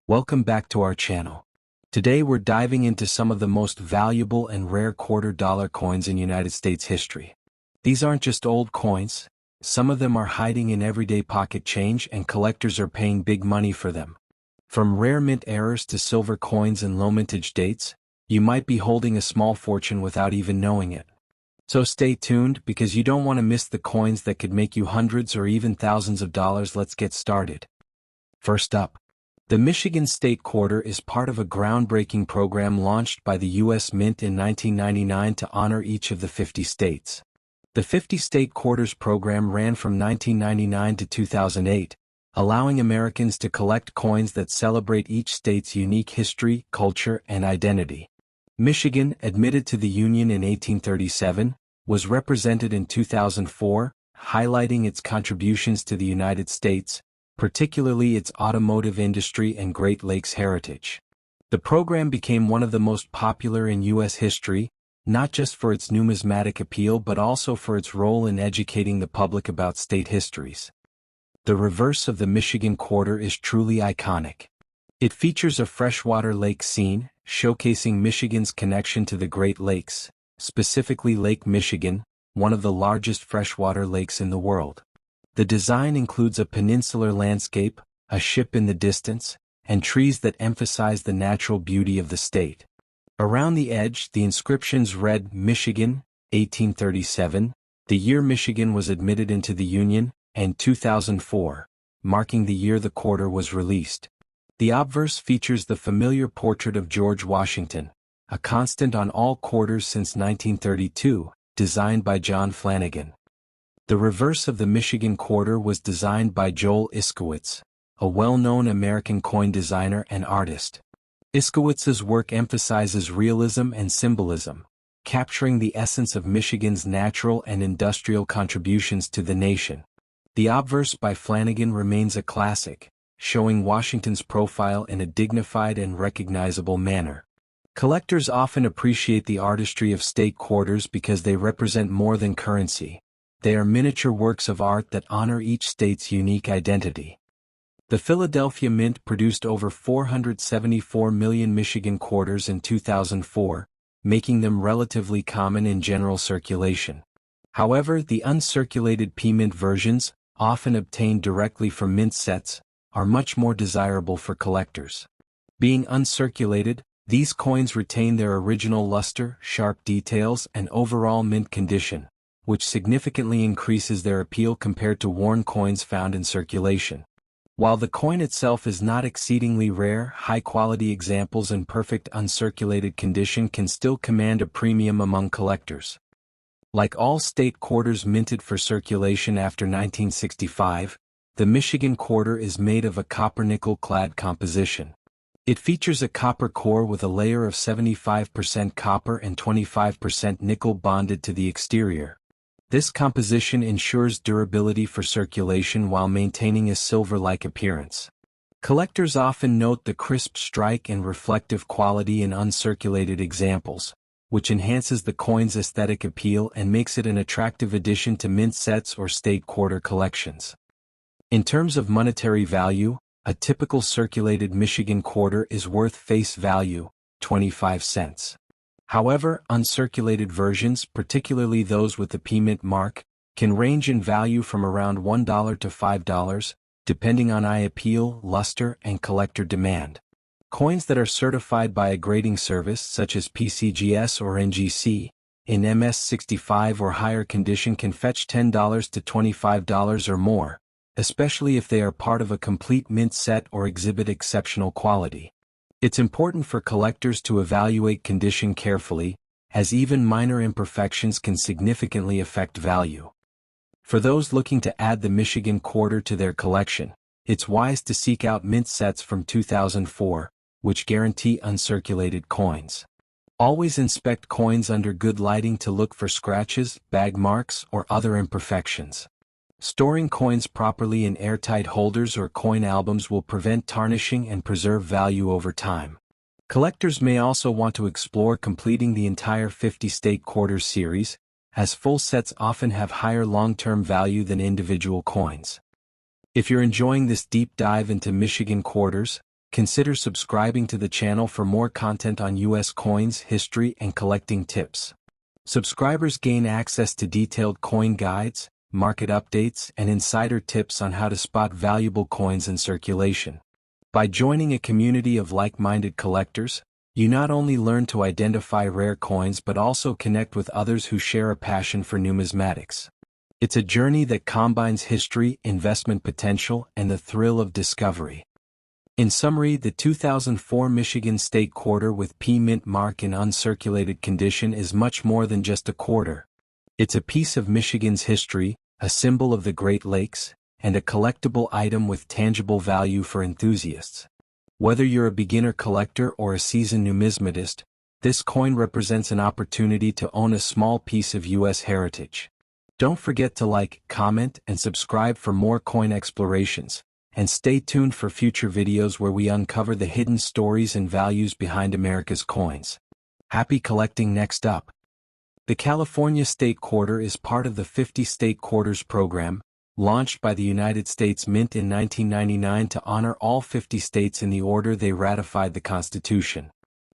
Welcome back to our channel. Today we're diving into some of the most valuable and rare quarter-dollar coins in United States history. These aren't just old coins, some of them are hiding in everyday pocket change and collectors are paying big money for them. From rare mint errors to silver coins and low-mintage dates, you might be holding a small fortune without even knowing it. So stay tuned because you don't want to miss the coins that could make you hundreds or even thousands of dollars. Let's get started. First up, the Michigan State Quarter is part of a groundbreaking program launched by the U.S. Mint in 1999 to honor each of the 50 states. The 50 State Quarters program ran from 1999 to 2008, allowing Americans to collect coins that celebrate each state's unique history, culture, and identity. Michigan, admitted to the Union in 1837, was represented in 2004, highlighting its contributions to the United States, particularly its automotive industry and Great Lakes heritage. The program became one of the most popular in U.S. history, not just for its numismatic appeal but also for its role in educating the public about state histories. The reverse of the Michigan Quarter is truly iconic. It features a freshwater lake scene, showcasing Michigan's connection to the Great Lakes, specifically Lake Michigan, one of the largest freshwater lakes in the world. The design includes a peninsular landscape, a ship in the distance, and trees that emphasize the natural beauty of the state. Around the edge, the inscriptions read Michigan, 1837, the year Michigan was admitted into the Union, and 2004, marking the year the quarter was released. The obverse features the familiar portrait of George Washington, a constant on all quarters since 1932, designed by John Flanagan. The reverse of the Michigan Quarter was designed by Joel Iskowitz, a well-known American coin designer and artist. Iskowitz's work emphasizes realism and symbolism, capturing the essence of Michigan's natural and industrial contributions to the nation. The obverse by Flanagan remains a classic, showing Washington's profile in a dignified and recognizable manner. Collectors often appreciate the artistry of state quarters because they represent more than currency. They are miniature works of art that honor each state's unique identity. The Philadelphia Mint produced over 474 million Michigan quarters in 2004, making them relatively common in general circulation. However, the uncirculated P-Mint versions, often obtained directly from mint sets, are much more desirable for collectors. Being uncirculated, these coins retain their original luster, sharp details, and overall mint condition, which significantly increases their appeal compared to worn coins found in circulation. While the coin itself is not exceedingly rare, high-quality examples in perfect uncirculated condition can still command a premium among collectors. Like all state quarters minted for circulation after 1965, the Michigan Quarter is made of a copper-nickel-clad composition. It features a copper core with a layer of 75% copper and 25% nickel bonded to the exterior. This composition ensures durability for circulation while maintaining a silver-like appearance. Collectors often note the crisp strike and reflective quality in uncirculated examples, which enhances the coin's aesthetic appeal and makes it an attractive addition to mint sets or state quarter collections. In terms of monetary value, a typical circulated Michigan quarter is worth face value, 25 cents. However, uncirculated versions, particularly those with the P-Mint mark, can range in value from around $1 to $5, depending on eye appeal, luster, and collector demand. Coins that are certified by a grading service such as PCGS or NGC, in MS65 or higher condition can fetch $10 to $25 or more, especially if they are part of a complete mint set or exhibit exceptional quality. It's important for collectors to evaluate condition carefully, as even minor imperfections can significantly affect value. For those looking to add the Michigan Quarter to their collection, it's wise to seek out mint sets from 2004, which guarantee uncirculated coins. Always inspect coins under good lighting to look for scratches, bag marks, or other imperfections. Storing coins properly in airtight holders or coin albums will prevent tarnishing and preserve value over time. Collectors may also want to explore completing the entire 50 State Quarters series, as full sets often have higher long-term value than individual coins. If you're enjoying this deep dive into Michigan quarters, consider subscribing to the channel for more content on US coins, history, and collecting tips. Subscribers gain access to detailed coin guides, market updates, and insider tips on how to spot valuable coins in circulation. By joining a community of like-minded collectors, you not only learn to identify rare coins but also connect with others who share a passion for numismatics. It's a journey that combines history, investment potential, and the thrill of discovery. In summary, the 2004 Michigan State Quarter with P Mint mark in uncirculated condition is much more than just a quarter. It's a piece of Michigan's history, a symbol of the Great Lakes, and a collectible item with tangible value for enthusiasts. Whether you're a beginner collector or a seasoned numismatist, this coin represents an opportunity to own a small piece of U.S. heritage. Don't forget to like, comment, and subscribe for more coin explorations, and stay tuned for future videos where we uncover the hidden stories and values behind America's coins. Happy collecting. Next up. The California State Quarter is part of the 50 State Quarters program, launched by the United States Mint in 1999 to honor all 50 states in the order they ratified the Constitution.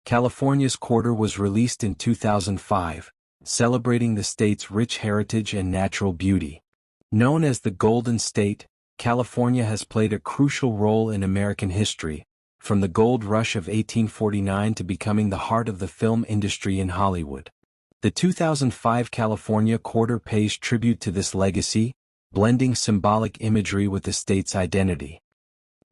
California's quarter was released in 2005, celebrating the state's rich heritage and natural beauty. Known as the Golden State, California has played a crucial role in American history, from the gold rush of 1849 to becoming the heart of the film industry in Hollywood. The 2005 California Quarter pays tribute to this legacy, blending symbolic imagery with the state's identity.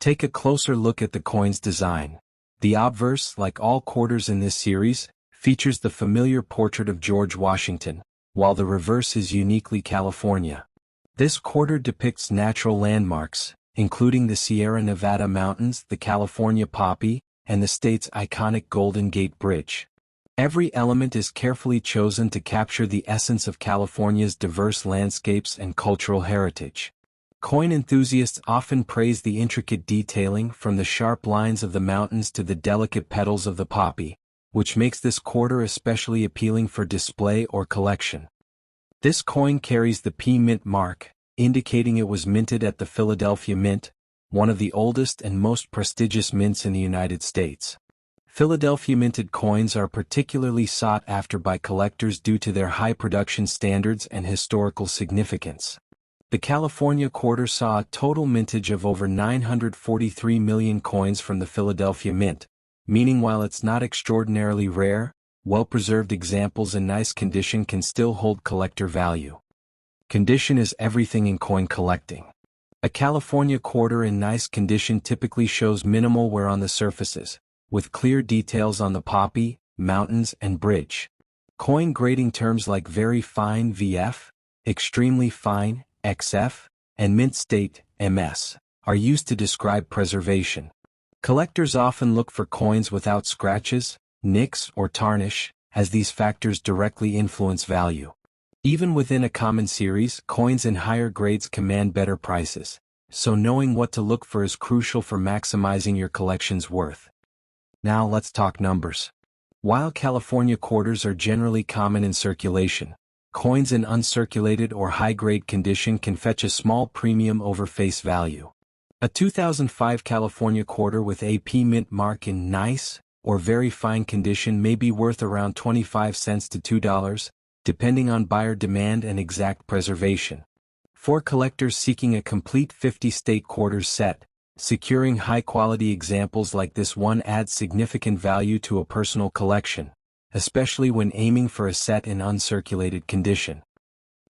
Take a closer look at the coin's design. The obverse, like all quarters in this series, features the familiar portrait of George Washington, while the reverse is uniquely California. This quarter depicts natural landmarks, including the Sierra Nevada mountains, the California poppy, and the state's iconic Golden Gate Bridge. Every element is carefully chosen to capture the essence of California's diverse landscapes and cultural heritage. Coin enthusiasts often praise the intricate detailing, from the sharp lines of the mountains to the delicate petals of the poppy, which makes this quarter especially appealing for display or collection. This coin carries the P Mint mark, indicating it was minted at the Philadelphia Mint, one of the oldest and most prestigious mints in the United States. Philadelphia minted coins are particularly sought after by collectors due to their high production standards and historical significance. The California Quarter saw a total mintage of over 943 million coins from the Philadelphia Mint, meaning while it's not extraordinarily rare, well-preserved examples in nice condition can still hold collector value. Condition is everything in coin collecting. A California quarter in nice condition typically shows minimal wear on the surfaces, with clear details on the poppy, mountains, and bridge. Coin grading terms like very fine (VF), extremely fine (XF), and mint state (MS) are used to describe preservation. Colectors often look for coins without scratches, nicks, or tarnish, as these factors directly influence value. Even within a common series, coins in higher grades command better prices, so knowing what to look for is crucial for maximizing your collection's worth. Now let's talk numbers. While California quarters are generally common in circulation, coins in uncirculated or high-grade condition can fetch a small premium over face value. A 2005 California quarter with a P Mint mark in nice or very fine condition may be worth around 25 cents to $2, depending on buyer demand and exact preservation. For collectors seeking a complete 50 state quarters set, securing high-quality examples like this one adds significant value to a personal collection, especially when aiming for a set in uncirculated condition.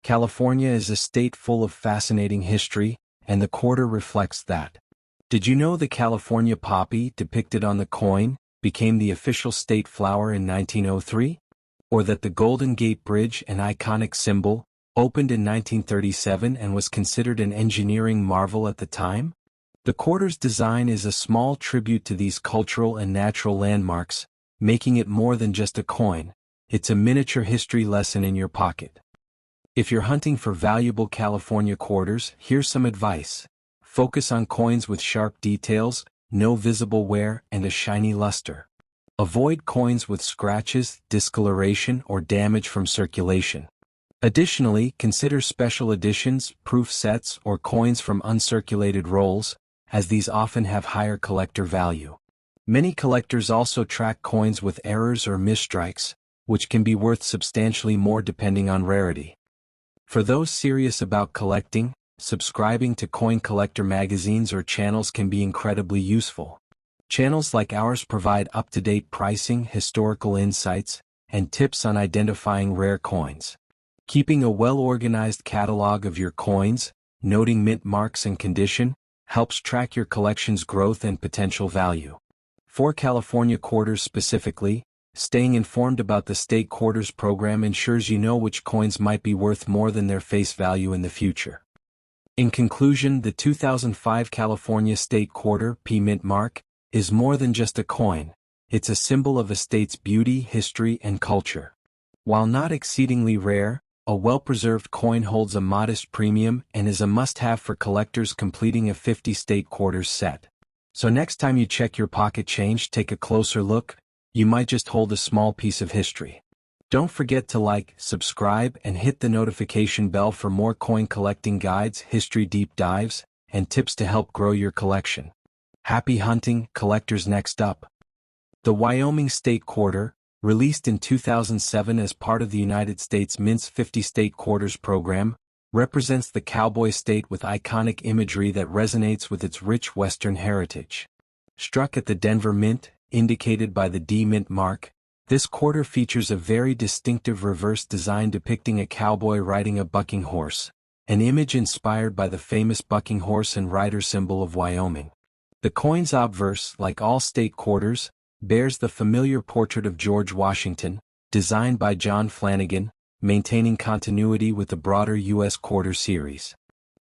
California is a state full of fascinating history, and the quarter reflects that. Did you know the California poppy, depicted on the coin, became the official state flower in 1903? Or that the Golden Gate Bridge, an iconic symbol, opened in 1937 and was considered an engineering marvel at the time? The quarter's design is a small tribute to these cultural and natural landmarks, making it more than just a coin. It's a miniature history lesson in your pocket. If you're hunting for valuable California quarters, here's some advice. Focus on coins with sharp details, no visible wear, and a shiny luster. Avoid coins with scratches, discoloration, or damage from circulation. Additionally, consider special editions, proof sets, or coins from uncirculated rolls, as these often have higher collector value. Many collectors also track coins with errors or misstrikes, which can be worth substantially more depending on rarity. For those serious about collecting, subscribing to coin collector magazines or channels can be incredibly useful. Channels like ours provide up-to-date pricing, historical insights, and tips on identifying rare coins. Keeping a well-organized catalog of your coins, noting mint marks and condition, helps track your collection's growth and potential value. For California quarters specifically, staying informed about the state quarters program ensures you know which coins might be worth more than their face value in the future. In conclusion, the 2005 California State Quarter P Mint Mark is more than just a coin. It's a symbol of a state's beauty, history, and culture. While not exceedingly rare, a well-preserved coin holds a modest premium and is a must-have for collectors completing a 50 state quarters set. So next time you check your pocket change, take a closer look. You might just hold a small piece of history. Don't forget to like, subscribe, and hit the notification bell for more coin collecting guides, history deep dives, and tips to help grow your collection. Happy hunting, collectors. Next up, the Wyoming State Quarter, released in 2007 as part of the United States Mint's 50 State Quarters program, represents the cowboy state with iconic imagery that resonates with its rich Western heritage. Struck at the Denver Mint, indicated by the D Mint mark, this quarter features a very distinctive reverse design depicting a cowboy riding a bucking horse, an image inspired by the famous bucking horse and rider symbol of Wyoming. The coin's obverse, like all state quarters, bears the familiar portrait of George Washington, designed by John Flanagan, maintaining continuity with the broader U.S. quarter series.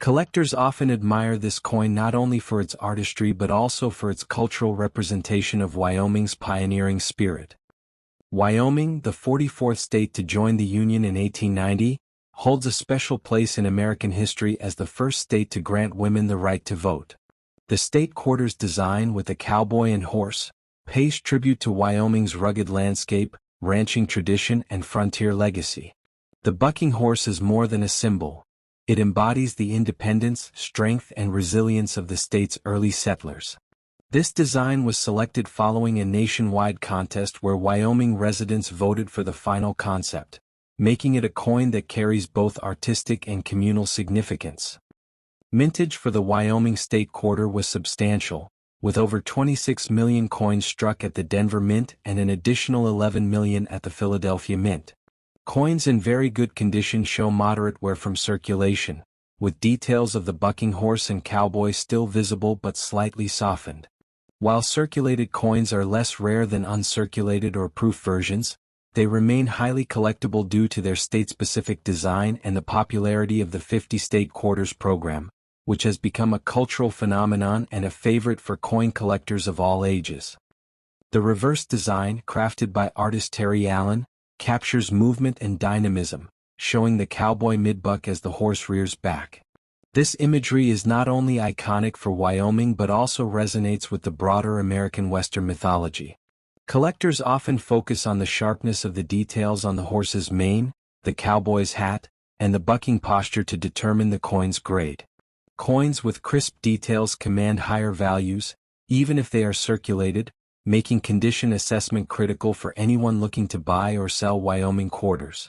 Collectors often admire this coin not only for its artistry but also for its cultural representation of Wyoming's pioneering spirit. Wyoming, the 44th state to join the Union in 1890, holds a special place in American history as the first state to grant women the right to vote. The state quarter's design with a cowboy and horse pays tribute to Wyoming's rugged landscape, ranching tradition, and frontier legacy. The bucking horse is more than a symbol. It embodies the independence, strength, and resilience of the state's early settlers. This design was selected following a nationwide contest where Wyoming residents voted for the final concept, making it a coin that carries both artistic and communal significance. Mintage for the Wyoming State Quarter was substantial, with over 26 million coins struck at the Denver Mint and an additional 11 million at the Philadelphia Mint. Coins in very good condition show moderate wear from circulation, with details of the bucking horse and cowboy still visible but slightly softened. While circulated coins are less rare than uncirculated or proof versions, they remain highly collectible due to their state-specific design and the popularity of the 50 State Quarters program, which has become a cultural phenomenon and a favorite for coin collectors of all ages. The reverse design, crafted by artist Terry Allen, captures movement and dynamism, showing the cowboy mid-buck as the horse rears back. This imagery is not only iconic for Wyoming but also resonates with the broader American Western mythology. Collectors often focus on the sharpness of the details on the horse's mane, the cowboy's hat, and the bucking posture to determine the coin's grade. Coins with crisp details command higher values, even if they are circulated, making condition assessment critical for anyone looking to buy or sell Wyoming quarters.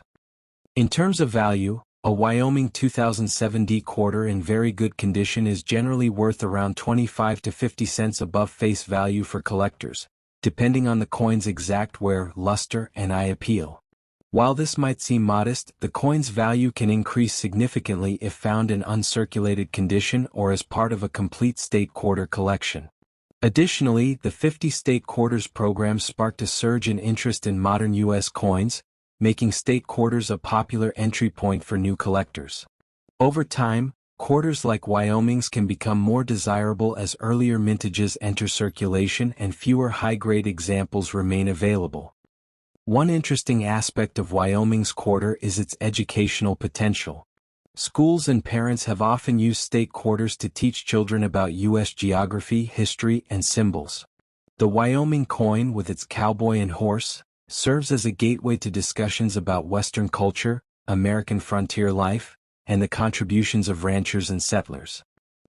In terms of value, a Wyoming 2007 D quarter in very good condition is generally worth around 25 to 50 cents above face value for collectors, depending on the coin's exact wear, luster, and eye appeal. While this might seem modest, the coin's value can increase significantly if found in uncirculated condition or as part of a complete state quarter collection. Additionally, the 50 State Quarters program sparked a surge in interest in modern U.S. coins, making state quarters a popular entry point for new collectors. Over time, quarters like Wyoming's can become more desirable as earlier mintages enter circulation and fewer high-grade examples remain available. One interesting aspect of Wyoming's quarter is its educational potential. Schools and parents have often used state quarters to teach children about U.S. geography, history, and symbols. The Wyoming coin, with its cowboy and horse, serves as a gateway to discussions about Western culture, American frontier life, and the contributions of ranchers and settlers.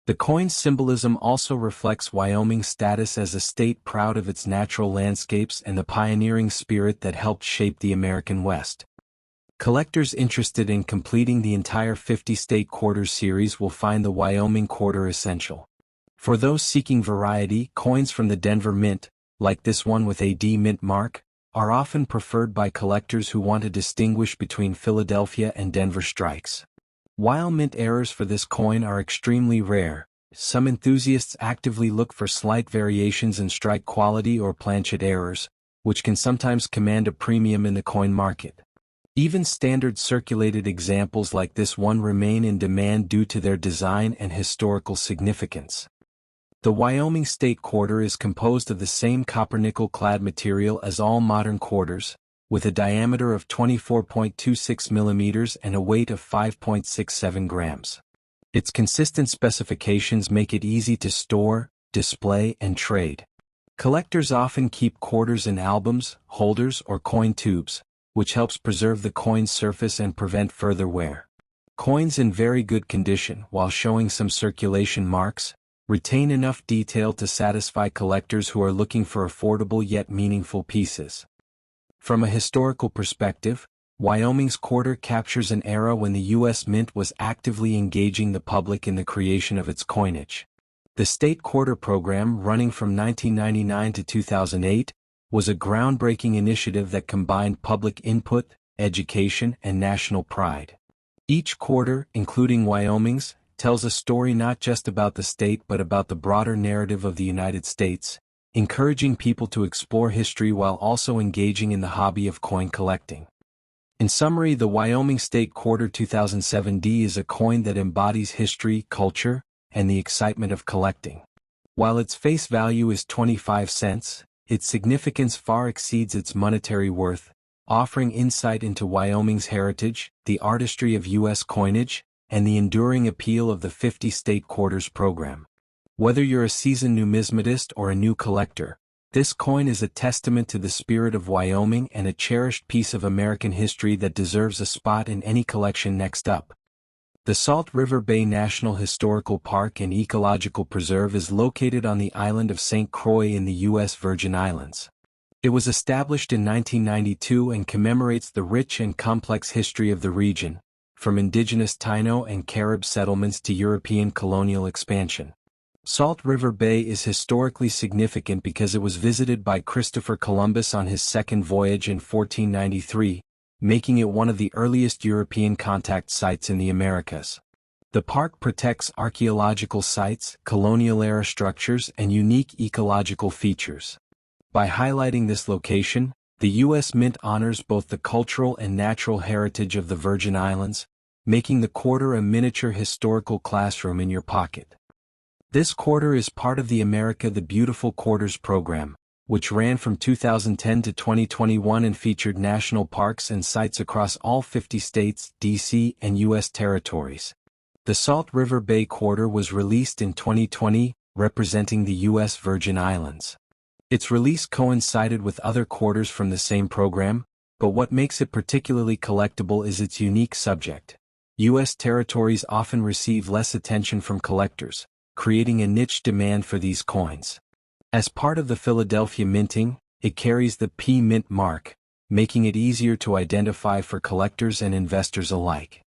The coin's symbolism also reflects Wyoming's status as a state proud of its natural landscapes and the pioneering spirit that helped shape the American West. Collectors interested in completing the entire 50-state quarters series will find the Wyoming quarter essential. For those seeking variety, coins from the Denver Mint, like this one with a D Mint mark, are often preferred by collectors who want to distinguish between Philadelphia and Denver strikes. While mint errors for this coin are extremely rare, some enthusiasts actively look for slight variations in strike quality or planchet errors, which can sometimes command a premium in the coin market. Even standard circulated examples like this one remain in demand due to their design and historical significance. The Wyoming State Quarter is composed of the same copper-nickel-clad material as all modern quarters, with a diameter of 24.26 millimeters and a weight of 5.67 grams. Its consistent specifications make it easy to store, display, and trade. Collectors often keep quarters in albums, holders, or coin tubes, which helps preserve the coin's surface and prevent further wear. Coins in very good condition, while showing some circulation marks, retain enough detail to satisfy collectors who are looking for affordable yet meaningful pieces. From a historical perspective, Wyoming's quarter captures an era when the U.S. Mint was actively engaging the public in the creation of its coinage. The state quarter program, running from 1999 to 2008, was a groundbreaking initiative that combined public input, education, and national pride. Each quarter, including Wyoming's, tells a story not just about the state but about the broader narrative of the United States, encouraging people to explore history while also engaging in the hobby of coin collecting. In summary, the Wyoming State Quarter 2007D is a coin that embodies history, culture, and the excitement of collecting. While its face value is 25 cents, its significance far exceeds its monetary worth, offering insight into Wyoming's heritage, the artistry of U.S. coinage, and the enduring appeal of the 50-state quarters program. Whether you're a seasoned numismatist or a new collector, this coin is a testament to the spirit of Wyoming and a cherished piece of American history that deserves a spot in any collection. Next up. The Salt River Bay National Historical Park and Ecological Preserve is located on the island of St. Croix in the U.S. Virgin Islands. It was established in 1992 and commemorates the rich and complex history of the region, from indigenous Taino and Carib settlements to European colonial expansion. Salt River Bay is historically significant because it was visited by Christopher Columbus on his second voyage in 1493, making it one of the earliest European contact sites in the Americas. The park protects archaeological sites, colonial-era structures, and unique ecological features. By highlighting this location, the U.S. Mint honors both the cultural and natural heritage of the Virgin Islands, making the quarter a miniature historical classroom in your pocket. This quarter is part of the America the Beautiful Quarters program, which ran from 2010 to 2021 and featured national parks and sites across all 50 states, D.C., and U.S. territories. The Salt River Bay Quarter was released in 2020, representing the U.S. Virgin Islands. Its release coincided with other quarters from the same program, but what makes it particularly collectible is its unique subject. U.S. territories often receive less attention from collectors, creating a niche demand for these coins. As part of the Philadelphia minting, it carries the P Mint mark, making it easier to identify for collectors and investors alike.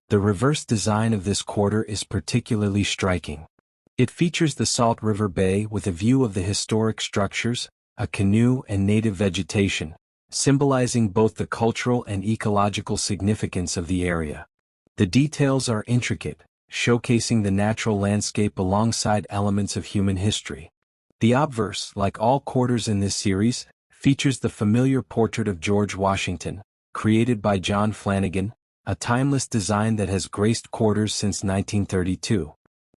The reverse design of this quarter is particularly striking. It features the Salt River Bay with a view of the historic structures, a canoe, and native vegetation, symbolizing both the cultural and ecological significance of the area. The details are intricate, showcasing the natural landscape alongside elements of human history. The obverse, like all quarters in this series, features the familiar portrait of George Washington, created by John Flanagan, a timeless design that has graced quarters since 1932.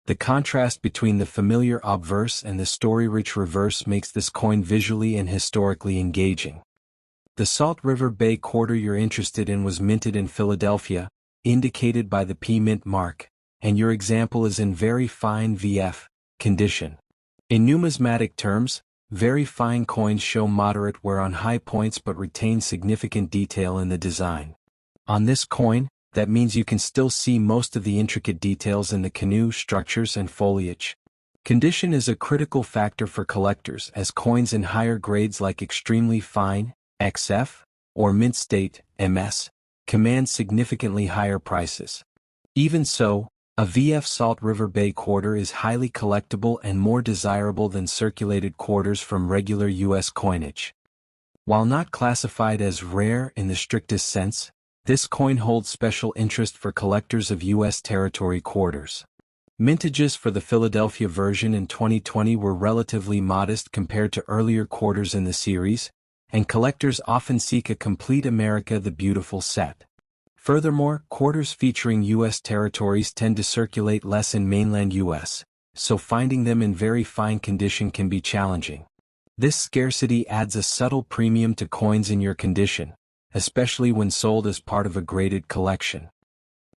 The contrast between the familiar obverse and the story-rich reverse makes this coin visually and historically engaging. The Salt River Bay quarter you're interested in was minted in Philadelphia, indicated by the P Mint mark, and your example is in very fine VF condition. In numismatic terms, very fine coins show moderate wear on high points but retain significant detail in the design. On this coin, that means you can still see most of the intricate details in the canoe structures and foliage. Condition is a critical factor for collectors as coins in higher grades like extremely fine, XF, or mint state, MS, command significantly higher prices. Even so, a VF Salt River Bay quarter is highly collectible and more desirable than circulated quarters from regular U.S. coinage. While not classified as rare in the strictest sense, this coin holds special interest for collectors of U.S. territory quarters. Mintages for the Philadelphia version in 2020 were relatively modest compared to earlier quarters in the series, and collectors often seek a complete America the Beautiful set. Furthermore, quarters featuring U.S. territories tend to circulate less in mainland U.S., so finding them in very fine condition can be challenging. This scarcity adds a subtle premium to coins in your condition, especially when sold as part of a graded collection.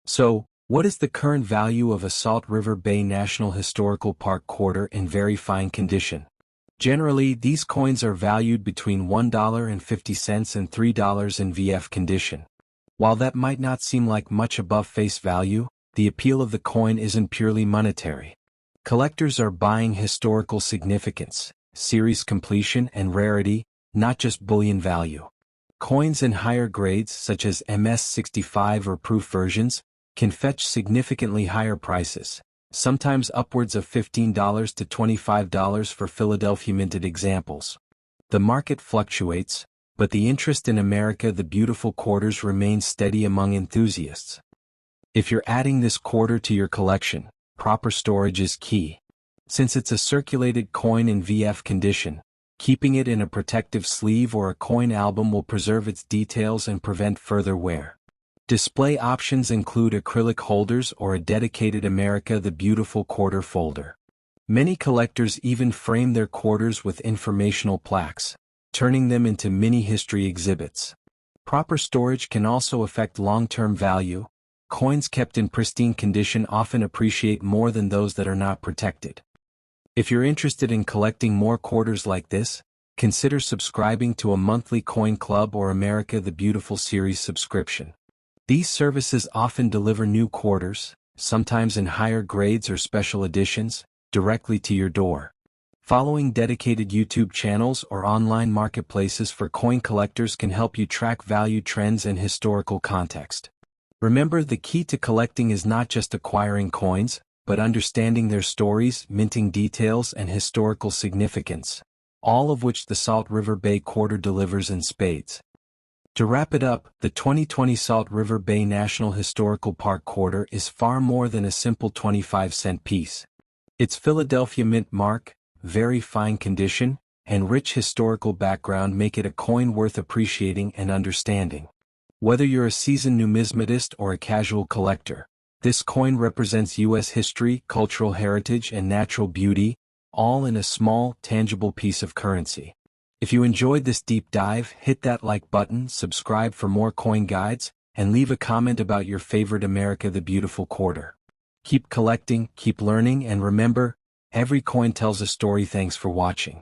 So, what is the current value of a Salt River Bay National Historical Park quarter in very fine condition? Generally, these coins are valued between $1.50 and $3 in VF condition. While that might not seem like much above face value, the appeal of the coin isn't purely monetary. Collectors are buying historical significance, series completion and rarity, not just bullion value. Coins in higher grades such as MS-65 or proof versions can fetch significantly higher prices, sometimes upwards of $15 to $25 for Philadelphia minted examples. The market fluctuates, but the interest in America the Beautiful quarters remains steady among enthusiasts. If you're adding this quarter to your collection, proper storage is key. Since it's a circulated coin in VF condition, keeping it in a protective sleeve or a coin album will preserve its details and prevent further wear. Display options include acrylic holders or a dedicated America the Beautiful quarter folder. Many collectors even frame their quarters with informational plaques, turning them into mini history exhibits. Proper storage can also affect long-term value. Coins kept in pristine condition often appreciate more than those that are not protected. If you're interested in collecting more quarters like this, consider subscribing to a monthly coin club or America the Beautiful series subscription. These services often deliver new quarters, sometimes in higher grades or special editions, directly to your door. Following dedicated YouTube channels or online marketplaces for coin collectors can help you track value trends and historical context. Remember, the key to collecting is not just acquiring coins, but understanding their stories, minting details, and historical significance, all of which the Salt River Bay quarter delivers in spades. To wrap it up, the 2020 Salt River Bay National Historical Park quarter is far more than a simple 25-cent piece. Its Philadelphia mint mark, very fine condition, and rich historical background make it a coin worth appreciating and understanding. Whether you're a seasoned numismatist or a casual collector, this coin represents U.S. history, cultural heritage, and natural beauty, all in a small, tangible piece of currency. If you enjoyed this deep dive, hit that like button, subscribe for more coin guides, and leave a comment about your favorite America the Beautiful quarter. Keep collecting, keep learning, and remember, every coin tells a story. Thanks for watching.